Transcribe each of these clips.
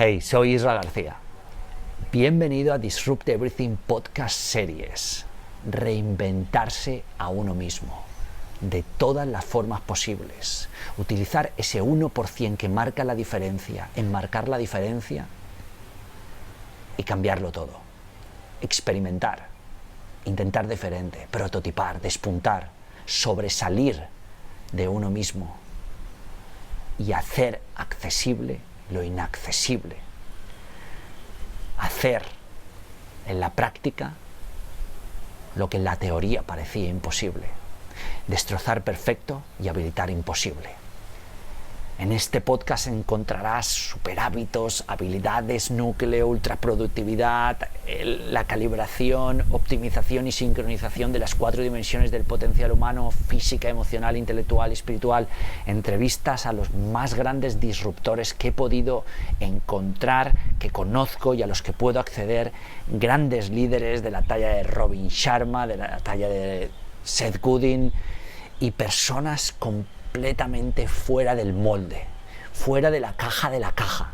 Hey, soy Isra García. Bienvenido a Disrupt Everything Podcast Series. Reinventarse a uno mismo, de todas las formas posibles. Utilizar ese 1% que marca la diferencia, enmarcar la diferencia y cambiarlo todo. Experimentar, intentar diferente, prototipar, despuntar, sobresalir de uno mismo y hacer accesible lo inaccesible. Hacer en la práctica lo que en la teoría parecía imposible. Destrozar perfecto y habilitar imposible. En este podcast encontrarás superhábitos, habilidades, núcleo, ultraproductividad, la calibración, optimización y sincronización de las 4 dimensiones del potencial humano: física, emocional, intelectual y espiritual. Entrevistas a los más grandes disruptores que he podido encontrar, que conozco y a los que puedo acceder. Grandes líderes de la talla de Robin Sharma, de la talla de Seth Godin y personas completamente fuera del molde, fuera de la caja.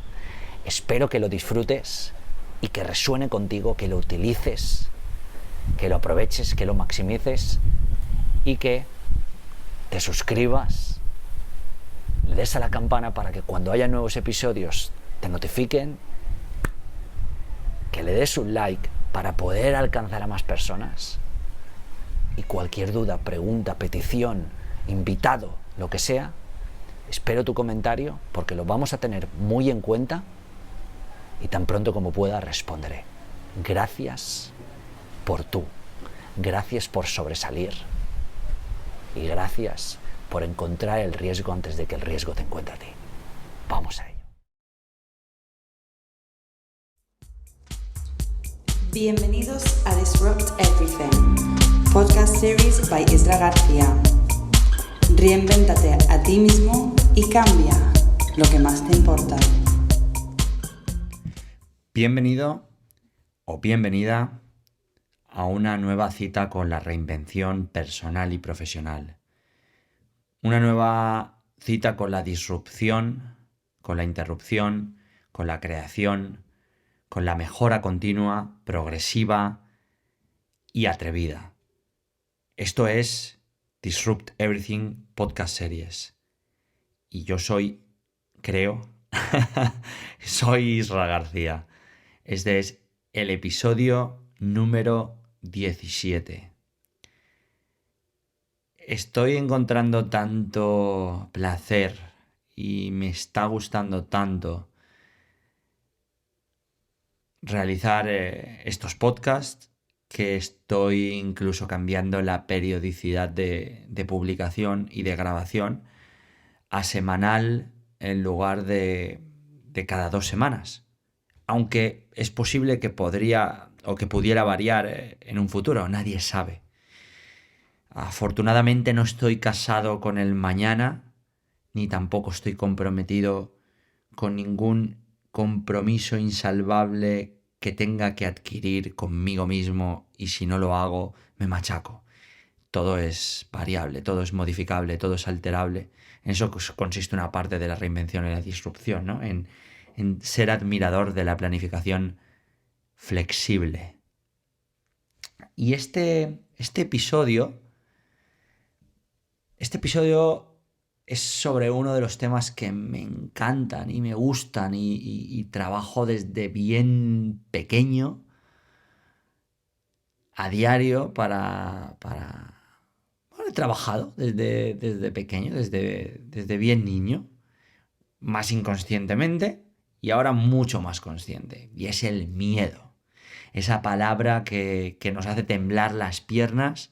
Espero que lo disfrutes y que resuene contigo, que lo utilices, que lo aproveches, que lo maximices y que te suscribas, le des a la campana para que cuando haya nuevos episodios te notifiquen, que le des un like para poder alcanzar a más personas. Y cualquier duda, pregunta, petición, invitado, lo que sea, espero tu comentario porque lo vamos a tener muy en cuenta y tan pronto como pueda responderé. Gracias por tú, gracias por sobresalir y gracias por encontrar el riesgo antes de que el riesgo te encuentre a ti. Vamos a ello. Bienvenidos a Disrupt Everything, podcast series by Isra García. Reinvéntate a ti mismo y cambia lo que más te importa. Bienvenido o bienvenida a una nueva cita con la reinvención personal y profesional. Una nueva cita con la disrupción, con la interrupción, con la creación, con la mejora continua, progresiva y atrevida. Esto es Disrupt Everything Podcast Series. Y yo soy Isra García. Este es el episodio número 17. Estoy encontrando tanto placer y me está gustando tanto realizar estos podcasts que estoy incluso cambiando la periodicidad de publicación y de grabación a semanal en lugar de cada 2 semanas. Aunque es posible que podría o que pudiera variar en un futuro, nadie sabe. Afortunadamente no estoy casado con el mañana, ni tampoco estoy comprometido con ningún compromiso insalvable que tenga que adquirir conmigo mismo, y si no lo hago me machaco. Todo es variable, todo es modificable, todo es alterable. En eso consiste una parte de la reinvención y la disrupción, ¿no? En ser admirador de la planificación flexible. Y este episodio es sobre uno de los temas que me encantan y me gustan y trabajo desde bien pequeño, a diario, Bueno, he trabajado desde pequeño, desde bien niño, más inconscientemente y ahora mucho más consciente. Y es el miedo. Esa palabra que nos hace temblar las piernas,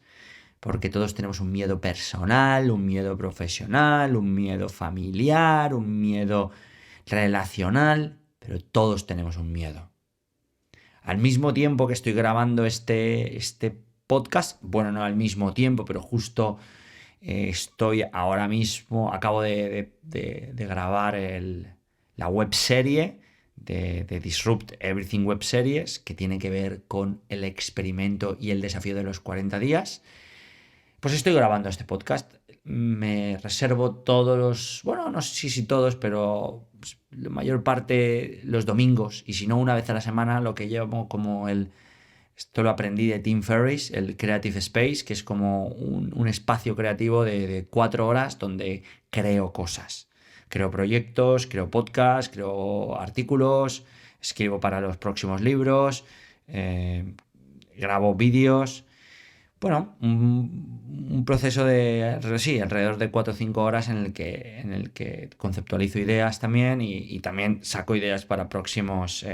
porque todos tenemos un miedo personal, un miedo profesional, un miedo familiar, un miedo relacional, pero todos tenemos un miedo. Al mismo tiempo que estoy grabando este podcast, bueno, no al mismo tiempo, pero justo estoy ahora mismo, acabo de grabar la webserie de Disrupt Everything Web Series, que tiene que ver con el experimento y el desafío de los 40 días. pues estoy grabando este podcast. Me reservo todos los, bueno, no sé si todos, pero pues, la mayor parte los domingos, y si no una vez a la semana, lo que llevo como esto lo aprendí de Tim Ferriss, el Creative Space, que es como un espacio creativo de 4 horas donde creo cosas. Creo proyectos, creo podcasts, creo artículos, escribo para los próximos libros, grabo vídeos. Bueno, un proceso de, sí, alrededor de 4 o 5 horas en el que conceptualizo ideas también y también saco ideas para próximos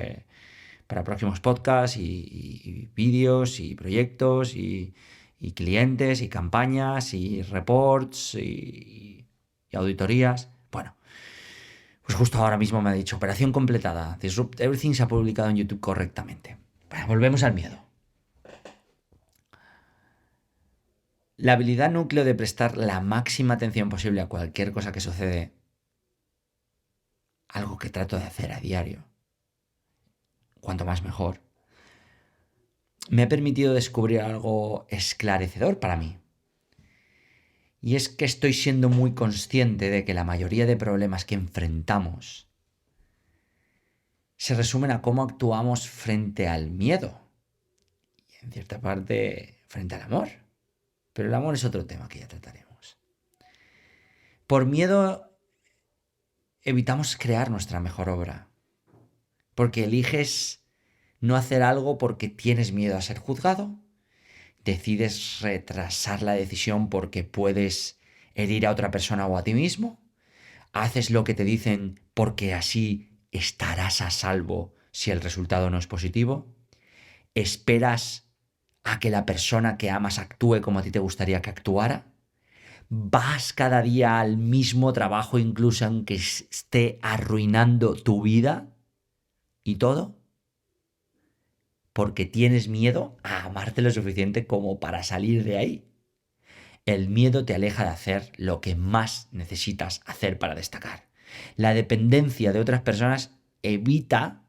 podcasts y vídeos y proyectos y clientes y campañas y reports y auditorías. Bueno, pues justo ahora mismo me ha dicho operación completada. Disrupt Everything se ha publicado en YouTube correctamente. Bueno, volvemos al miedo. La habilidad núcleo de prestar la máxima atención posible a cualquier cosa que sucede, algo que trato de hacer a diario, cuanto más mejor, me ha permitido descubrir algo esclarecedor para mí. Y es que estoy siendo muy consciente de que la mayoría de problemas que enfrentamos se resumen a cómo actuamos frente al miedo y en cierta parte frente al amor. Pero el amor es otro tema que ya trataremos. Por miedo evitamos crear nuestra mejor obra. Porque eliges no hacer algo porque tienes miedo a ser juzgado. Decides retrasar la decisión porque puedes herir a otra persona o a ti mismo. Haces lo que te dicen porque así estarás a salvo si el resultado no es positivo. Esperas a que la persona que amas actúe como a ti te gustaría que actuara. Vas cada día al mismo trabajo incluso aunque esté arruinando tu vida y todo porque tienes miedo a amarte lo suficiente como para salir de ahí. El miedo te aleja de hacer lo que más necesitas hacer para destacar. La dependencia de otras personas evita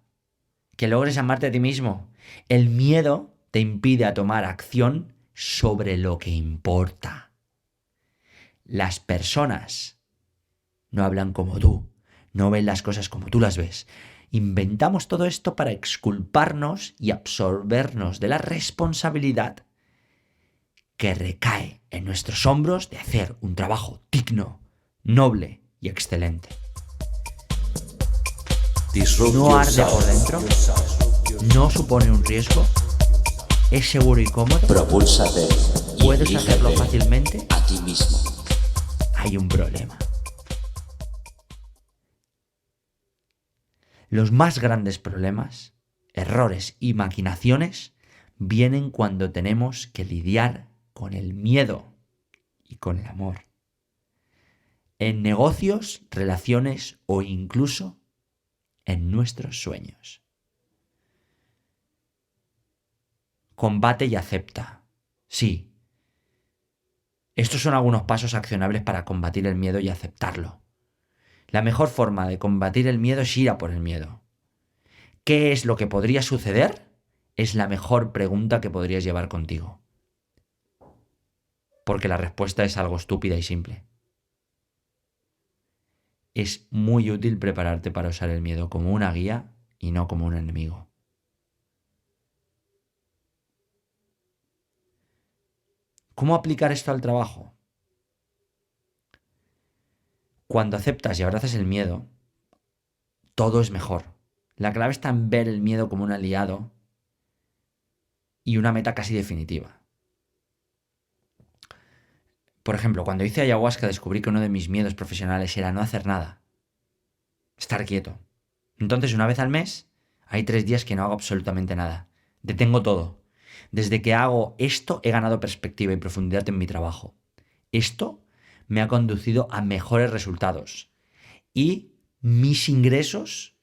que logres amarte a ti mismo. El miedo te impide a tomar acción sobre lo que importa. Las personas no hablan como tú, no ven las cosas como tú las ves. Inventamos todo esto para exculparnos y absorbernos de la responsabilidad que recae en nuestros hombros de hacer un trabajo digno, noble y excelente. No arde por dentro, no supone un riesgo, es seguro y cómodo. Propúlsate. Puedes hacerlo fácilmente. A ti mismo. Hay un problema. Los más grandes problemas, errores y maquinaciones vienen cuando tenemos que lidiar con el miedo y con el amor. En negocios, relaciones o incluso en nuestros sueños. Combate y acepta. Sí. Estos son algunos pasos accionables para combatir el miedo y aceptarlo. La mejor forma de combatir el miedo es ir a por el miedo. ¿Qué es lo que podría suceder? Es la mejor pregunta que podrías llevar contigo. Porque la respuesta es algo estúpida y simple. Es muy útil prepararte para usar el miedo como una guía y no como un enemigo. ¿Cómo aplicar esto al trabajo? Cuando aceptas y abrazas el miedo, todo es mejor. La clave está en ver el miedo como un aliado y una meta casi definitiva. Por ejemplo, cuando hice ayahuasca descubrí que uno de mis miedos profesionales era no hacer nada, estar quieto. Entonces, una vez al mes, hay 3 días que no hago absolutamente nada. Detengo todo. Desde que hago esto he ganado perspectiva y profundidad en mi trabajo. Esto me ha conducido a mejores resultados y mis ingresos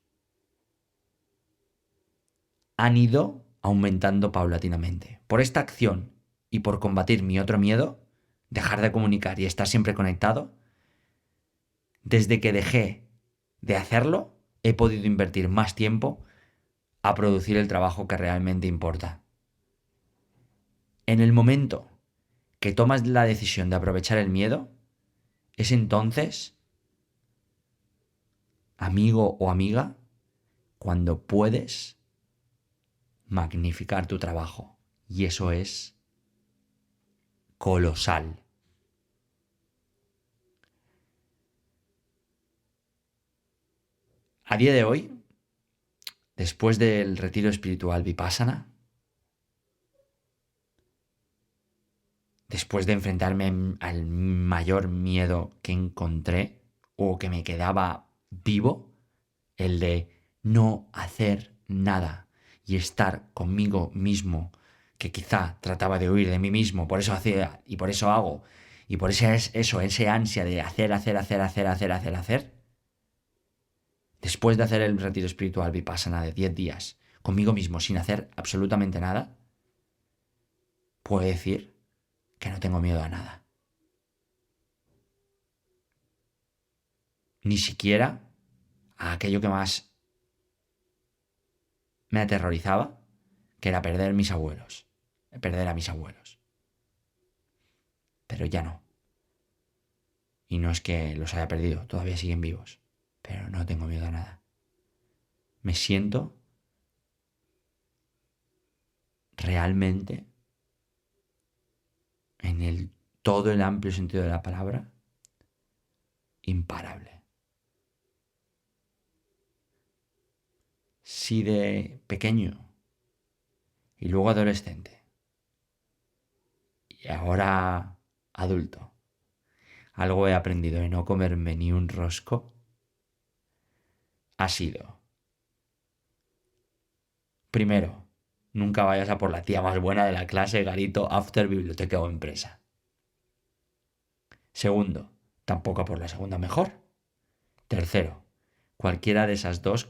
han ido aumentando paulatinamente. Por esta acción y por combatir mi otro miedo, dejar de comunicar y estar siempre conectado, desde que dejé de hacerlo, he podido invertir más tiempo a producir el trabajo que realmente importa. En el momento que tomas la decisión de aprovechar el miedo, es entonces, amigo o amiga, cuando puedes magnificar tu trabajo. Y eso es colosal. A día de hoy, después del retiro espiritual Vipassana, después de enfrentarme al mayor miedo que encontré o que me quedaba vivo, el de no hacer nada y estar conmigo mismo, que quizá trataba de huir de mí mismo, por eso hacía y por eso hago, y por eso es eso, ese ansia de hacer, después de hacer el retiro espiritual Vipassana de 10 días conmigo mismo sin hacer absolutamente nada, puedo decir que no tengo miedo a nada. Ni siquiera a aquello que más me aterrorizaba, que era perder a mis abuelos. Pero ya no. Y no es que los haya perdido, todavía siguen vivos. Pero no tengo miedo a nada. Me siento realmente, en todo el amplio sentido de la palabra, imparable. Si de pequeño y luego adolescente y ahora adulto algo he aprendido de no comerme ni un rosco, ha sido: primero, nunca vayas a por la tía más buena de la clase, garito, after, biblioteca o empresa. Segundo, tampoco a por la segunda mejor. Tercero, cualquiera de esas dos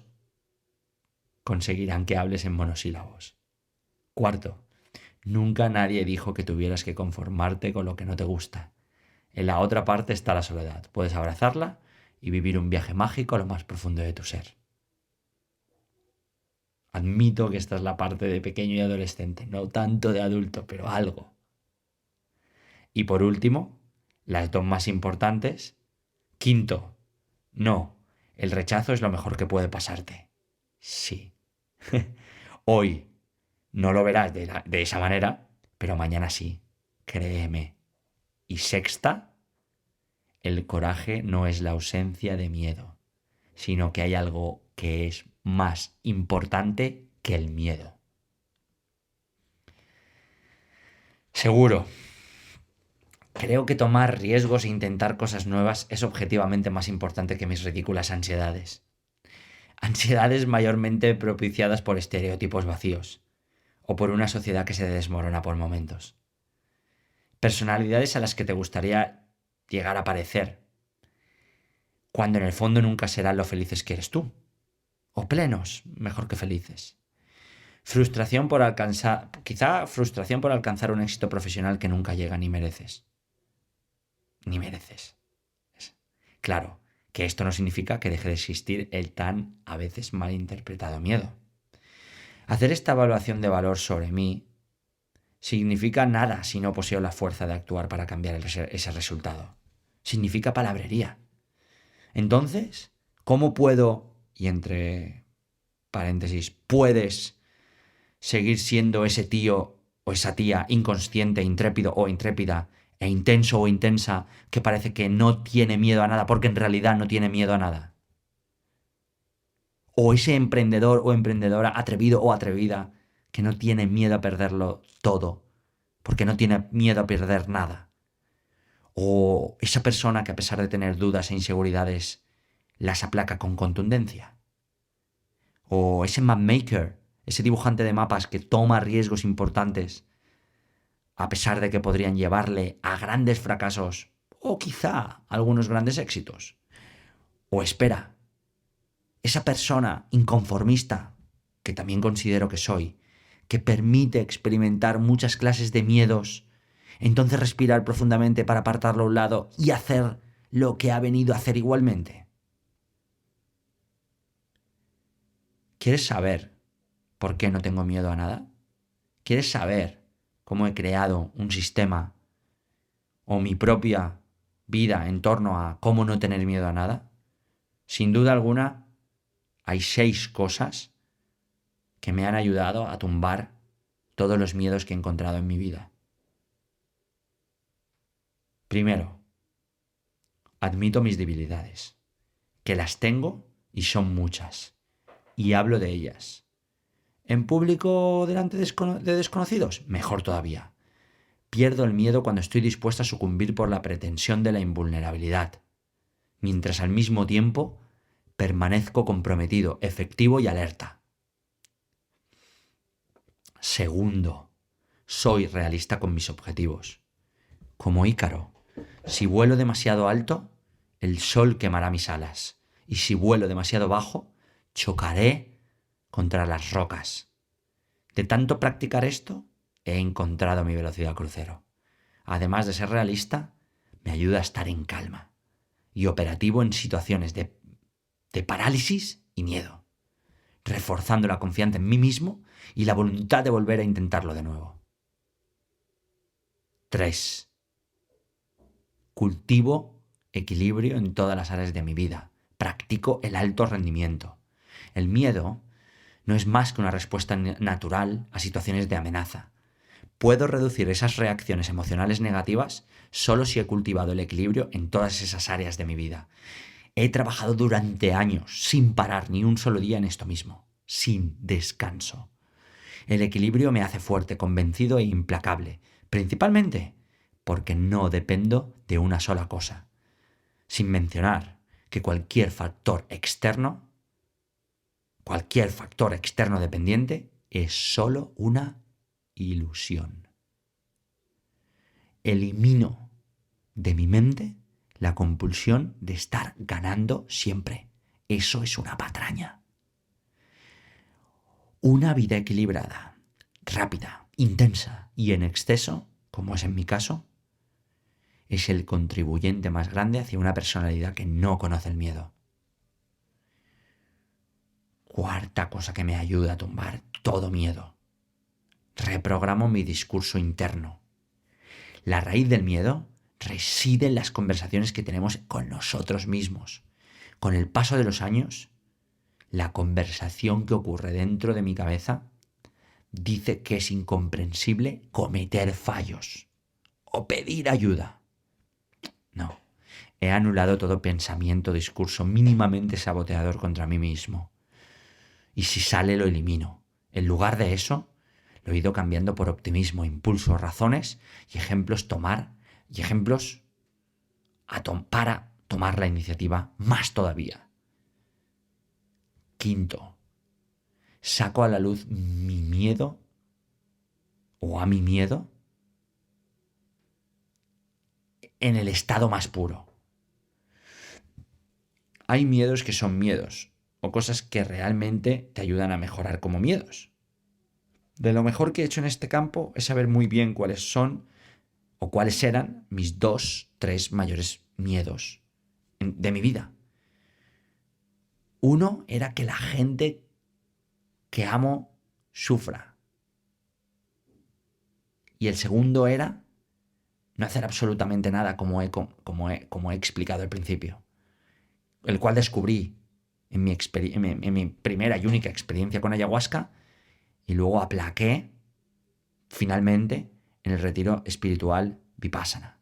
conseguirán que hables en monosílabos. Cuarto, nunca nadie dijo que tuvieras que conformarte con lo que no te gusta. En la otra parte está la soledad. Puedes abrazarla y vivir un viaje mágico a lo más profundo de tu ser. Admito que esta es la parte de pequeño y adolescente, no tanto de adulto, pero algo. Y por último, las dos más importantes. Quinto, no, el rechazo es lo mejor que puede pasarte. Sí. Hoy no lo verás de esa manera, pero mañana sí, créeme. Y sexta, el coraje no es la ausencia de miedo, sino que hay algo que es más importante que el miedo. Seguro. Creo que tomar riesgos e intentar cosas nuevas es objetivamente más importante que mis ridículas ansiedades. Ansiedades mayormente propiciadas por estereotipos vacíos o por una sociedad que se desmorona por momentos. Personalidades a las que te gustaría llegar a parecer, cuando en el fondo nunca serán lo felices que eres tú. O plenos, mejor que felices. Quizá frustración por alcanzar un éxito profesional que nunca llega ni mereces. Claro, que esto no significa que deje de existir el tan a veces malinterpretado miedo. Hacer esta evaluación de valor sobre mí significa nada si no poseo la fuerza de actuar para cambiar ese resultado. Significa palabrería. Entonces, ¿cómo puedo, y entre paréntesis, puedes seguir siendo ese tío o esa tía inconsciente, intrépido o intrépida, e intenso o intensa, que parece que no tiene miedo a nada, porque en realidad no tiene miedo a nada? O ese emprendedor o emprendedora atrevido o atrevida, que no tiene miedo a perderlo todo, porque no tiene miedo a perder nada. O esa persona que, a pesar de tener dudas e inseguridades, las aplaca con contundencia. O ese mapmaker, ese dibujante de mapas que toma riesgos importantes, a pesar de que podrían llevarle a grandes fracasos o quizá algunos grandes éxitos. O espera, esa persona inconformista, que también considero que soy, que permite experimentar muchas clases de miedos, entonces respirar profundamente para apartarlo a un lado y hacer lo que ha venido a hacer igualmente. ¿Quieres saber por qué no tengo miedo a nada? ¿Quieres saber cómo he creado un sistema o mi propia vida en torno a cómo no tener miedo a nada, sin duda alguna hay 6 cosas que me han ayudado a tumbar todos los miedos que he encontrado en mi vida. Primero, admito mis debilidades, que las tengo y son muchas, y hablo de ellas. ¿En público delante de desconocidos? Mejor todavía. Pierdo el miedo cuando estoy dispuesto a sucumbir por la pretensión de la invulnerabilidad, mientras al mismo tiempo permanezco comprometido, efectivo y alerta. Segundo, soy realista con mis objetivos. Como Ícaro, si vuelo demasiado alto, el sol quemará mis alas, y si vuelo demasiado bajo, chocaré contra las rocas. De tanto practicar esto, he encontrado mi velocidad crucero. Además de ser realista, me ayuda a estar en calma y operativo en situaciones de parálisis y miedo, reforzando la confianza en mí mismo y la voluntad de volver a intentarlo de nuevo. 3. Cultivo equilibrio en todas las áreas de mi vida. Practico el alto rendimiento. El miedo no es más que una respuesta natural a situaciones de amenaza. Puedo reducir esas reacciones emocionales negativas solo si he cultivado el equilibrio en todas esas áreas de mi vida. He trabajado durante años sin parar ni un solo día en esto mismo, sin descanso. El equilibrio me hace fuerte, convencido e implacable, principalmente porque no dependo de una sola cosa, sin mencionar que cualquier factor externo dependiente es solo una ilusión. Elimino de mi mente la compulsión de estar ganando siempre. Eso es una patraña. Una vida equilibrada, rápida, intensa y en exceso, como es en mi caso, es el contribuyente más grande hacia una personalidad que no conoce el miedo. Cuarta cosa que me ayuda a tumbar todo miedo. Reprogramo mi discurso interno. La raíz del miedo reside en las conversaciones que tenemos con nosotros mismos. Con el paso de los años, la conversación que ocurre dentro de mi cabeza dice que es incomprensible cometer fallos o pedir ayuda. No, he anulado todo pensamiento o discurso mínimamente saboteador contra mí mismo. Y si sale, lo elimino. En lugar de eso, lo he ido cambiando por optimismo, impulso, razones y ejemplos para tomar la iniciativa más todavía. Quinto, saco a la luz mi miedo o a mi miedo en el estado más puro. Hay miedos que son miedos o cosas que realmente te ayudan a mejorar como miedos. De lo mejor que he hecho en este campo es saber muy bien cuáles son o cuáles eran mis 2-3 mayores miedos de mi vida. Uno era que la gente que amo sufra. Y el segundo era no hacer absolutamente nada como he explicado al principio. El cual descubrí en mi primera y única experiencia con ayahuasca y luego aplaqué finalmente en el retiro espiritual Vipassana.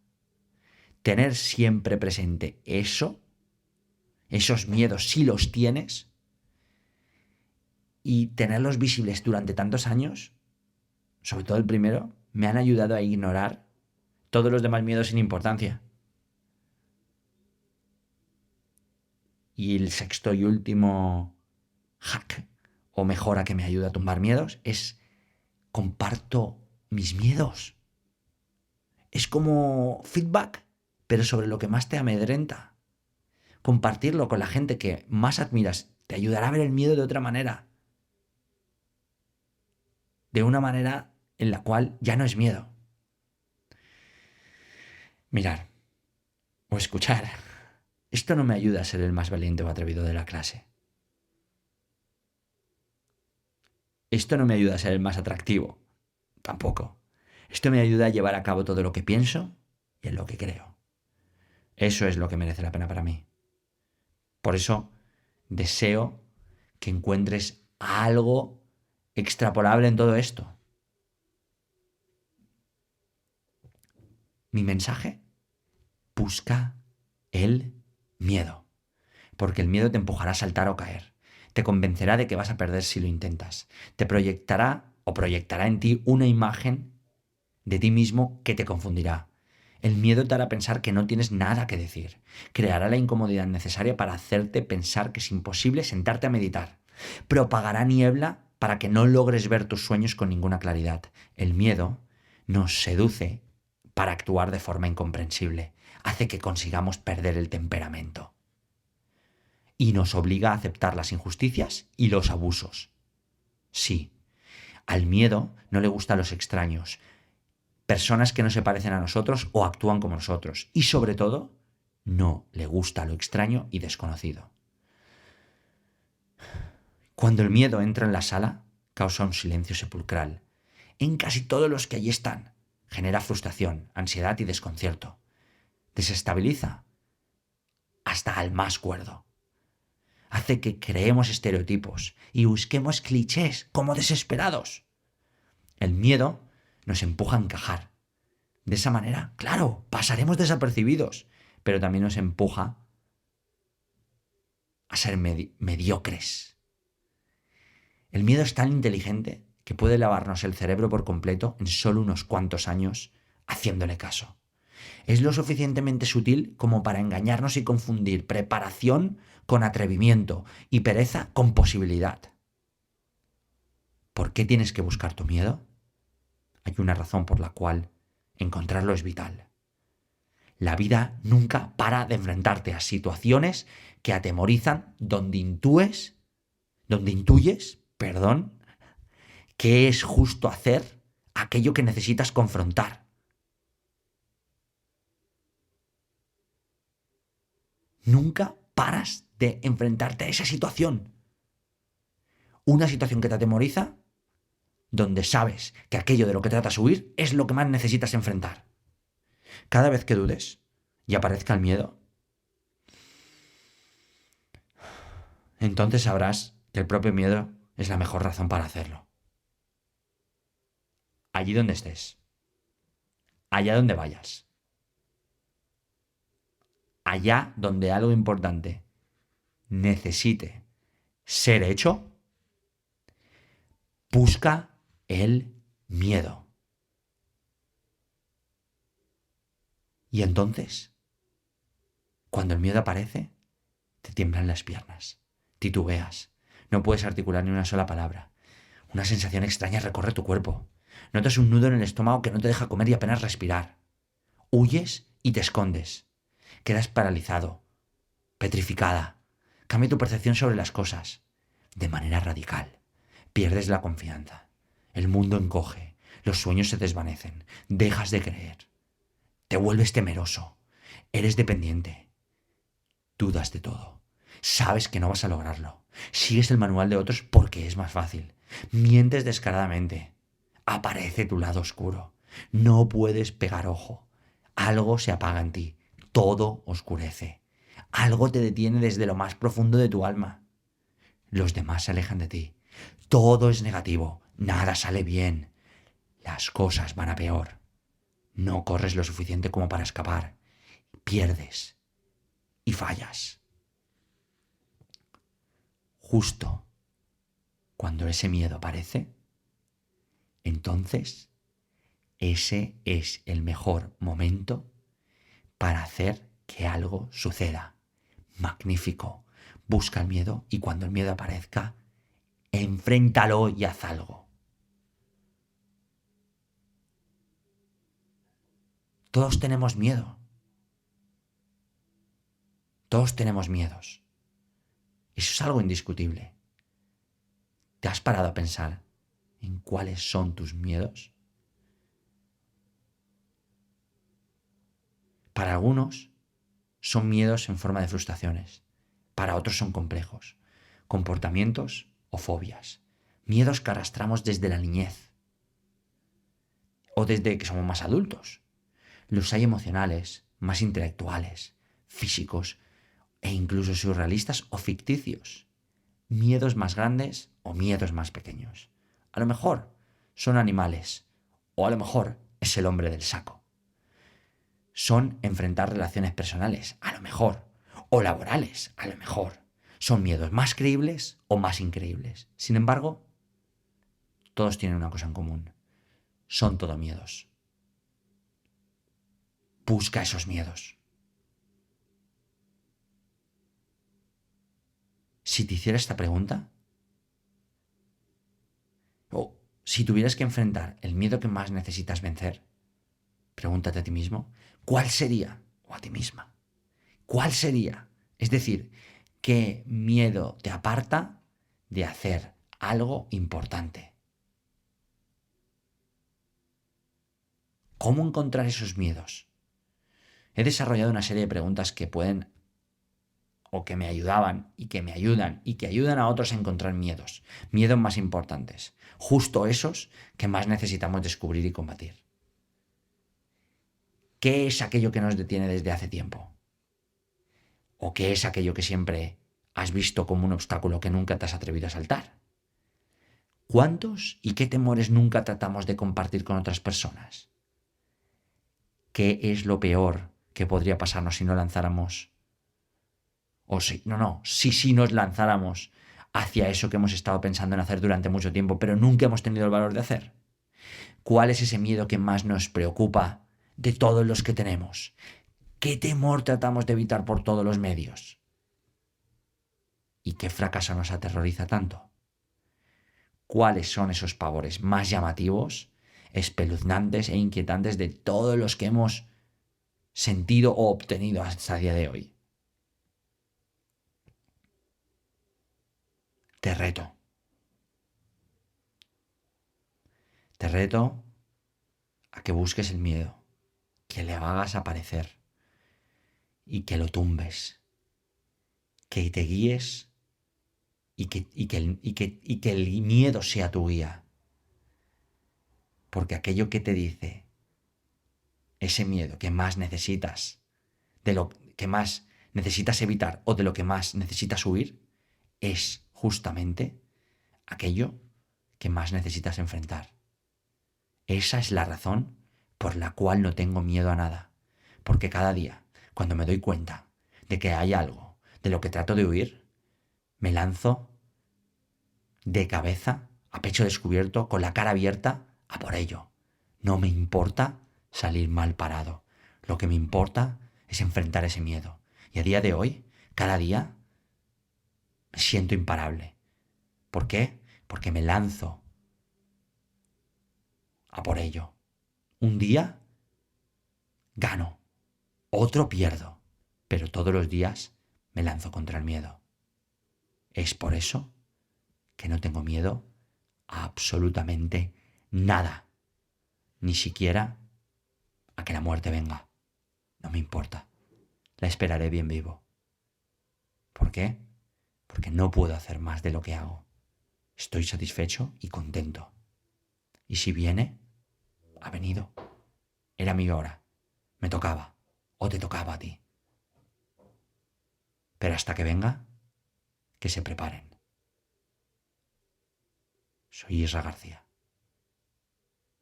Tener siempre presente esos miedos si los tienes y tenerlos visibles durante tantos años, sobre todo el primero, me han ayudado a ignorar todos los demás miedos sin importancia. Y el sexto y último hack o mejora que me ayuda a tumbar miedos es comparto mis miedos. Es como feedback, pero sobre lo que más te amedrenta. Compartirlo con la gente que más admiras te ayudará a ver el miedo de otra manera. De una manera en la cual ya no es miedo. Mirar o escuchar. Esto no me ayuda a ser el más valiente o atrevido de la clase. Esto no me ayuda a ser el más atractivo. Tampoco. Esto me ayuda a llevar a cabo todo lo que pienso y en lo que creo. Eso es lo que merece la pena para mí. Por eso deseo que encuentres algo extrapolable en todo esto. Mi mensaje: busca el miedo, porque el miedo te empujará a saltar o caer. Te convencerá de que vas a perder si lo intentas. Te proyectará en ti una imagen de ti mismo que te confundirá. El miedo te hará pensar que no tienes nada que decir. Creará la incomodidad necesaria para hacerte pensar que es imposible sentarte a meditar. Propagará niebla para que no logres ver tus sueños con ninguna claridad. El miedo nos seduce para actuar de forma incomprensible. Hace que consigamos perder el temperamento. Y nos obliga a aceptar las injusticias y los abusos. Sí, al miedo no le gustan los extraños, personas que no se parecen a nosotros o actúan como nosotros. Y sobre todo, no le gusta lo extraño y desconocido. Cuando el miedo entra en la sala, causa un silencio sepulcral. En casi todos los que allí están, genera frustración, ansiedad y desconcierto. Desestabiliza hasta al más cuerdo. Hace que creemos estereotipos y busquemos clichés como desesperados. El miedo nos empuja a encajar. De esa manera, claro, pasaremos desapercibidos, pero también nos empuja a ser mediocres. El miedo es tan inteligente que puede lavarnos el cerebro por completo en solo unos cuantos años haciéndole caso. Es lo suficientemente sutil como para engañarnos y confundir preparación con atrevimiento y pereza con posibilidad. ¿Por qué tienes que buscar tu miedo? Hay una razón por la cual encontrarlo es vital. La vida nunca para de enfrentarte a situaciones que atemorizan donde intuyes, que es justo hacer aquello que necesitas confrontar. Nunca paras de enfrentarte a esa situación. Una situación que te atemoriza, donde sabes que aquello de lo que tratas de huir es lo que más necesitas enfrentar. Cada vez que dudes y aparezca el miedo, entonces sabrás que el propio miedo es la mejor razón para hacerlo. Allí donde estés, allá donde vayas, allá donde algo importante necesite ser hecho, busca el miedo. Y entonces, cuando el miedo aparece, te tiemblan las piernas, titubeas, no puedes articular ni una sola palabra. Una sensación extraña recorre tu cuerpo. Notas un nudo en el estómago que no te deja comer y apenas respirar. Huyes y te escondes. Quedas paralizado, petrificada. Cambia tu percepción sobre las cosas de manera radical. Pierdes la confianza. El mundo encoge. Los sueños se desvanecen. Dejas de creer. Te vuelves temeroso. Eres dependiente. Dudas de todo. Sabes que no vas a lograrlo. Sigues el manual de otros porque es más fácil. Mientes descaradamente. Aparece tu lado oscuro. No puedes pegar ojo. Algo se apaga en ti. Todo oscurece. Algo te detiene desde lo más profundo de tu alma. Los demás se alejan de ti. Todo es negativo. Nada sale bien. Las cosas van a peor. No corres lo suficiente como para escapar. Pierdes. Y fallas. Justo cuando ese miedo aparece, entonces ese es el mejor momento para hacer que algo suceda. Magnífico. Busca el miedo y cuando el miedo aparezca, enfréntalo y haz algo. Todos tenemos miedo. Todos tenemos miedos. Eso es algo indiscutible. ¿Te has parado a pensar en cuáles son tus miedos? Para algunos son miedos en forma de frustraciones. Para otros son complejos, comportamientos o fobias. Miedos que arrastramos desde la niñez o desde que somos más adultos. Los hay emocionales, más intelectuales, físicos e incluso surrealistas o ficticios. Miedos más grandes o miedos más pequeños. A lo mejor son animales o a lo mejor es el hombre del saco. Son enfrentar relaciones personales, a lo mejor, o laborales, a lo mejor. Son miedos más creíbles o más increíbles. Sin embargo, todos tienen una cosa en común. Son todo miedos. Busca esos miedos. Si te hiciera esta pregunta, o si tuvieras que enfrentar el miedo que más necesitas vencer, pregúntate a ti mismo, ¿cuál sería? O a ti misma. ¿Cuál sería? Es decir, ¿qué miedo te aparta de hacer algo importante? ¿Cómo encontrar esos miedos? He desarrollado una serie de preguntas que pueden, o que me ayudaban, y que me ayudan, y que ayudan a otros a encontrar miedos más importantes, justo esos que más necesitamos descubrir y combatir. ¿Qué es aquello que nos detiene desde hace tiempo? ¿O qué es aquello que siempre has visto como un obstáculo que nunca te has atrevido a saltar? ¿Cuántos y qué temores nunca tratamos de compartir con otras personas? ¿Qué es lo peor que podría pasarnos si no lanzáramos? Si nos lanzáramos hacia eso que hemos estado pensando en hacer durante mucho tiempo, pero nunca hemos tenido el valor de hacer. ¿Cuál es ese miedo que más nos preocupa de todos los que tenemos? ¿Qué temor tratamos de evitar por todos los medios? ¿Y qué fracaso nos aterroriza tanto? ¿Cuáles son esos pavores más llamativos, espeluznantes e inquietantes de todos los que hemos sentido o obtenido hasta el día de hoy? Te reto. Te reto a que busques el miedo, que le hagas aparecer y que lo tumbes, que te guíes y que el miedo sea tu guía. Porque aquello que te dice, ese miedo que más necesitas, de lo que más necesitas evitar o de lo que más necesitas huir, es justamente aquello que más necesitas enfrentar. Esa es la razón por la cual no tengo miedo a nada. Porque cada día, cuando me doy cuenta de que hay algo de lo que trato de huir, me lanzo de cabeza, a pecho descubierto, con la cara abierta, a por ello. No me importa salir mal parado. Lo que me importa es enfrentar ese miedo. Y a día de hoy, cada día, me siento imparable. ¿Por qué? Porque me lanzo a por ello. Un día gano, otro pierdo, pero todos los días me lanzo contra el miedo. Es por eso que no tengo miedo a absolutamente nada, ni siquiera a que la muerte venga. No me importa, la esperaré bien vivo. ¿Por qué? Porque no puedo hacer más de lo que hago. Estoy satisfecho y contento. Y si viene, ha venido. Era mi hora. Me tocaba. O te tocaba a ti. Pero hasta que venga, que se preparen. Soy Isra García.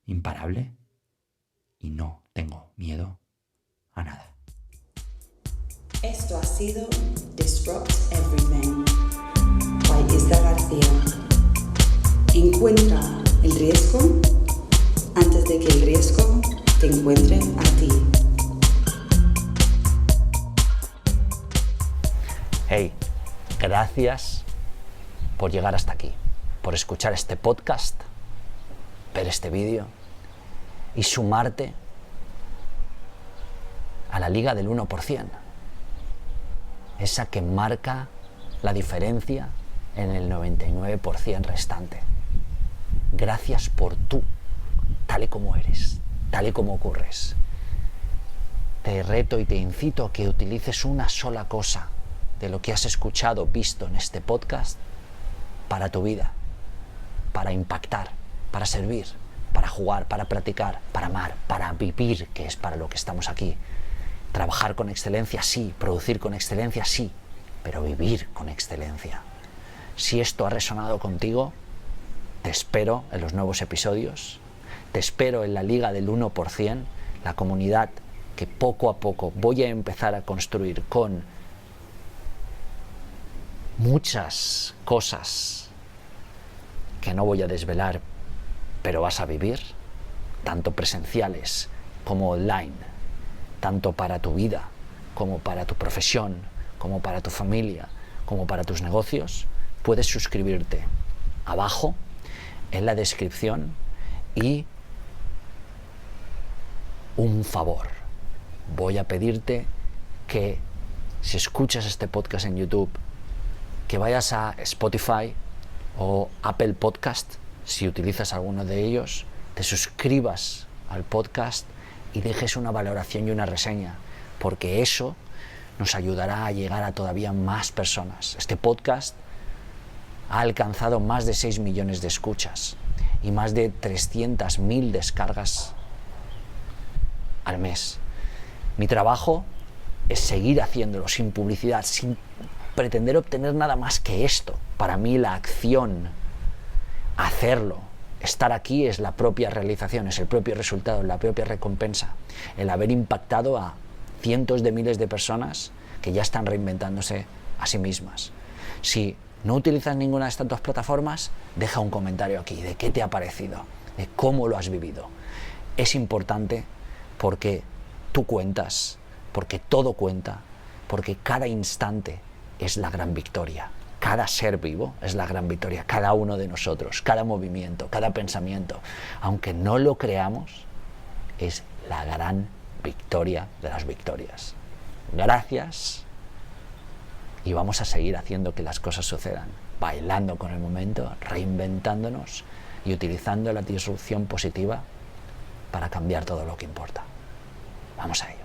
Imparable y no tengo miedo a nada. Esto ha sido Disrupt Everything by Isra García. Encuentra el riesgo antes de que el riesgo te encuentre a ti. Hey, gracias por llegar hasta aquí, por escuchar este podcast, ver este vídeo y sumarte a la liga del 1%, esa que marca la diferencia en el 99% restante. Gracias por tú, tal y como eres, tal y como ocurres. Te reto y te incito a que utilices una sola cosa de lo que has escuchado, visto en este podcast para tu vida, para impactar, para servir, para jugar, para practicar, para amar, para vivir, que es para lo que estamos aquí. Trabajar con excelencia, sí. Producir con excelencia, sí. Pero vivir con excelencia. Si esto ha resonado contigo, te espero en los nuevos episodios. Te espero en la Liga del 1%, la comunidad que poco a poco voy a empezar a construir con muchas cosas que no voy a desvelar, pero vas a vivir, tanto presenciales como online, tanto para tu vida, como para tu profesión, como para tu familia, como para tus negocios. Puedes suscribirte abajo en la descripción y un favor. Voy a pedirte que si escuchas este podcast en YouTube, que vayas a Spotify o Apple Podcast, si utilizas alguno de ellos, te suscribas al podcast y dejes una valoración y una reseña, porque eso nos ayudará a llegar a todavía más personas. Este podcast ha alcanzado más de 6 millones de escuchas y más de 300.000 descargas al mes. Mi trabajo es seguir haciéndolo sin publicidad, sin pretender obtener nada más que esto. Para mí la acción, hacerlo, estar aquí es la propia realización, es el propio resultado, la propia recompensa. El haber impactado a cientos de miles de personas que ya están reinventándose a sí mismas. Si no utilizas ninguna de estas dos plataformas, deja un comentario aquí de qué te ha parecido, de cómo lo has vivido. Es importante porque tú cuentas, porque todo cuenta, porque cada instante es la gran victoria. Cada ser vivo es la gran victoria, cada uno de nosotros, cada movimiento, cada pensamiento, aunque no lo creamos, es la gran victoria de las victorias. Gracias y vamos a seguir haciendo que las cosas sucedan, bailando con el momento, reinventándonos y utilizando la disrupción positiva para cambiar todo lo que importa. Vamos a ello.